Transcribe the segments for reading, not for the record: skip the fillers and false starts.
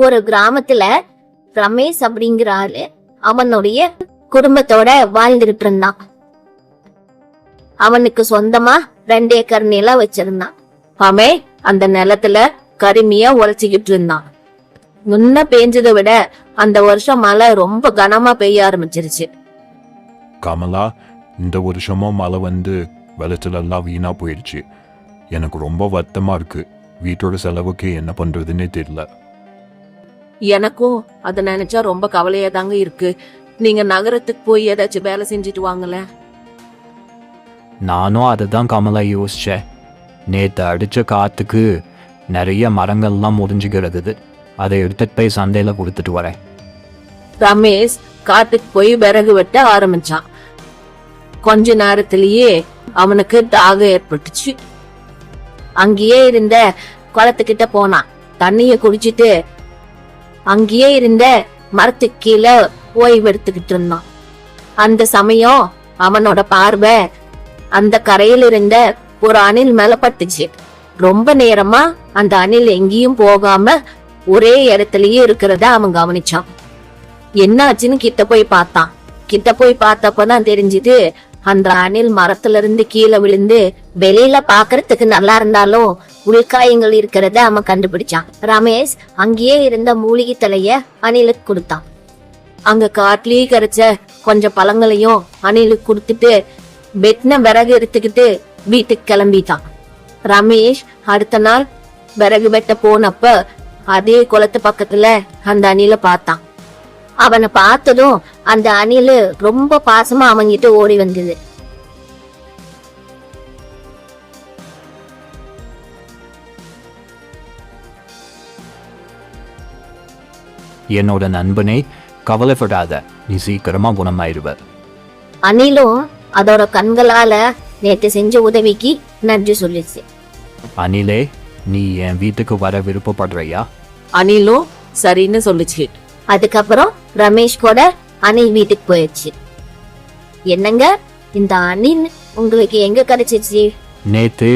ஒரு கிராமத்துல ரமேஷ் அப்படிங்கிற ஆளு அவனுடைய குடும்பத்தோட வாழ்ந்துட்டு இருந்தான். அவனுக்கு சொந்தமா 2 ஏக்கர் நிலம் வச்சிருந்தான். அவன் அந்த நிலத்துல கருமையா உழைச்சிக்கிட்டு இருந்தான். முன்ன பெஞ்சதை விட அந்த வருஷம் மழை ரொம்ப கனமா பெய்ய ஆரம்பிச்சிருச்சு. கமலா, இந்த வருஷமும் மழை வந்து விளைச்சலெல்லாம் வீணா போயிடுச்சு. எனக்கு ரொம்ப வருத்தமா இருக்கு. வீட்டோட செலவுக்கு என்ன பண்றதுன்னே தெரியல. எனக்கும் அதை நினைச்சா ரொம்ப கவலையா தாங்க இருக்கு. நீங்க நகரத்துக்கு போய் ஏதாச்சும் வேலை செஞ்சுட்டு வாங்கல. நானும் அதை தான் கமலா யோசிச்சேன். நேற்று அடித்த காற்றுக்கு நிறைய மரங்கள்லாம் முறிஞ்சு கிடக்குது. அதை எடுத்துட்டு போய் சந்தையில் கொடுத்துட்டு வரேன். ரமேஷ் காட்டுக்கு போய் விறகு வெட்ட ஆரம்பிச்சான். கொஞ்ச நேரத்திலேயே அவனுக்கு தாகம் ஏற்பட்டுச்சு. அங்கேயே இருந்த குளத்துக்கிட்ட போனான். தண்ணிய குடிச்சிட்டு அங்கேயே இருந்த மரத்துக்கு கீழே ஓய்வு எடுத்துக்கிட்டு இருந்தான். அந்த சமயம் அவனோட பார்வை அந்த கரையில் இருந்த ஒரு அணில் மேல பட்டுச்சு. ரொம்ப நேரமா அந்த அணில் எங்கேயும் போகாம ஒரே இடத்துலயே இருக்கிறத அவன் கவனிச்சான். என்ன ஆச்சுன்னு கிட்ட போய் பார்த்தான். கிட்ட போய் பார்த்தப்பதான் தெரிஞ்சுது, அந்த அணில் மரத்துல இருந்து கீழே விழுந்து வெளியில பாக்குறதுக்கு நல்லா இருந்தாலும் உள்காயங்கள் இருக்கிறத அவன் கண்டுபிடிச்சான். ரமேஷ் அங்கேயே இருந்த மூலிகை தலைய அணிலுக்கு கொடுத்தான். அங்க காட்டிலேயே கிடைச்ச கொஞ்சம் பழங்களையும் அணிலுக்கு கொடுத்துட்டு வெட்டின விறகு எடுத்துக்கிட்டு வீட்டுக்கு கிளம்பிட்டான். ரமேஷ் அடுத்த நாள் விறகு வெட்ட போனப்ப அதே குளத்து பக்கத்துல அந்த அணில பார்த்தான். அவனை பார்த்ததும் அந்த அணில் ரொம்ப பாசமா அவங்கிட்ட ஓடி வந்தது. என்னோட நண்பனே, கவலைப்படாத, நீ சீக்கிரமா குணமாயிருவ. அணிலும் அதோட கண்களால நேத்து செஞ்ச உதவிக்கு நன்றி சொல்லிச்சு. அனிலே, நீ என் வீட்டுக்கு வர விருப்பப்படுறியா? அணிலும் சரின்னு சொல்லுச்சு. அதுக்கப்புறம் ரமேஷ் கூட அணில் வீட்டுக்கு போயிடுச்சு. என்னங்க, இந்த அணில் உங்களுக்கு எங்க கிடைச்சிச்சு? நேத்து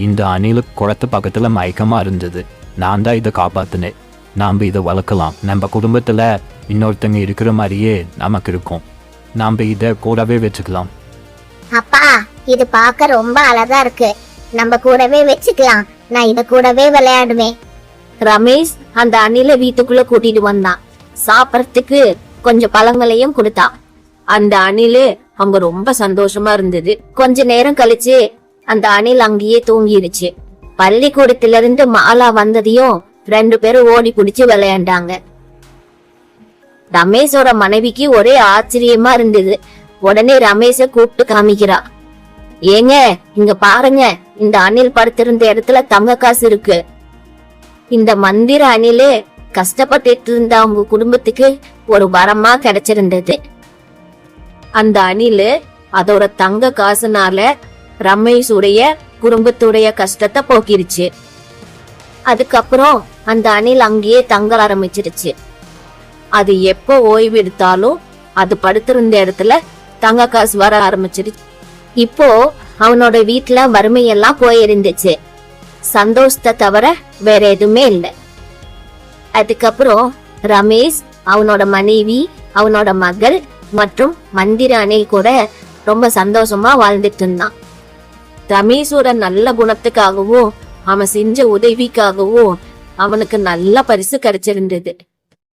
இந்த அணிலு குளத்து பக்கத்துல மயக்கமா இருந்தது. நான் தான் இதை காப்பாத்தினேன். நாம இதை வளர்க்கலாம். நம்ம குடும்பத்துல இன்னொருத்தங்க இருக்கிற மாதிரியே நமக்கு இருக்கும். நாம இதை கூடவே வச்சுக்கலாம். அப்பா, இது பார்க்க ரொம்ப அழகா இருக்கு. நம்ம கூடவே வச்சுக்கலாம். நான் இத கூடவே விளையாடுவேன். ரமேஷ் அந்த அணில வீட்டுக்குள்ள கூட்டிட்டு வந்தான். சாப்பிடறதுக்கு கொஞ்சம் பழங்களையும் கொடுத்தான். அந்த அணிலு அவங்க ரொம்ப சந்தோஷமா இருந்தது. கொஞ்ச நேரம் கழிச்சு அந்த அணில் அங்கேயே தூங்கிருச்சு. பள்ளிக்கூடத்துல இருந்து மாலா வந்ததையும் 2 பேரும் ஓடி பிடிச்சு விளையாண்டாங்க. ரமேஷோட மனைவிக்கு ஒரே ஆச்சரியமா இருந்தது. உடனே ரமேஷ கூப்பிட்டு காமிக்கிறா. ஏங்க, இங்க பாருங்க, இந்த அணில் படுத்திருந்த இடத்துல தங்க காசு இருக்கு. இந்த மந்திர அணிலு கஷ்டப்பட்டு இருந்த அவங்க குடும்பத்துக்கு ஒரு வரமா கிடைச்சிருந்தது. அந்த அணிலு அதோட தங்க காசுனால ரமேஷுடைய குடும்பத்துடைய கஷ்டத்தை போக்கிருச்சு. அதுக்கப்புறம் அந்த அணில் அங்கேயே தங்க ஆரம்பிச்சிருச்சு. அது எப்போ ஓய்வு எடுத்தாலும் அது படுத்திருந்த இடத்துல தங்க காசு வர ஆரம்பிச்சிருச்சு. இப்போ அவனோட வீட்டுல வறுமையெல்லாம் போயிருந்துச்சு. சந்தோஷத்தை தவிர வேற எதுவுமே இல்லை. அதுக்கப்புறம் ரமேஷ் அவனோட மனைவி, அவனோட மகள் மற்றும் மந்திர அணில் கூட ரொம்ப சந்தோஷமா வாழ்ந்துட்டு இருந்தான். ரமேஷோட நல்ல குணத்துக்காகவும் அவன் செஞ்ச உதவிக்காகவும் அவனுக்கு நல்ல பரிசு கிடைச்சிருந்தது.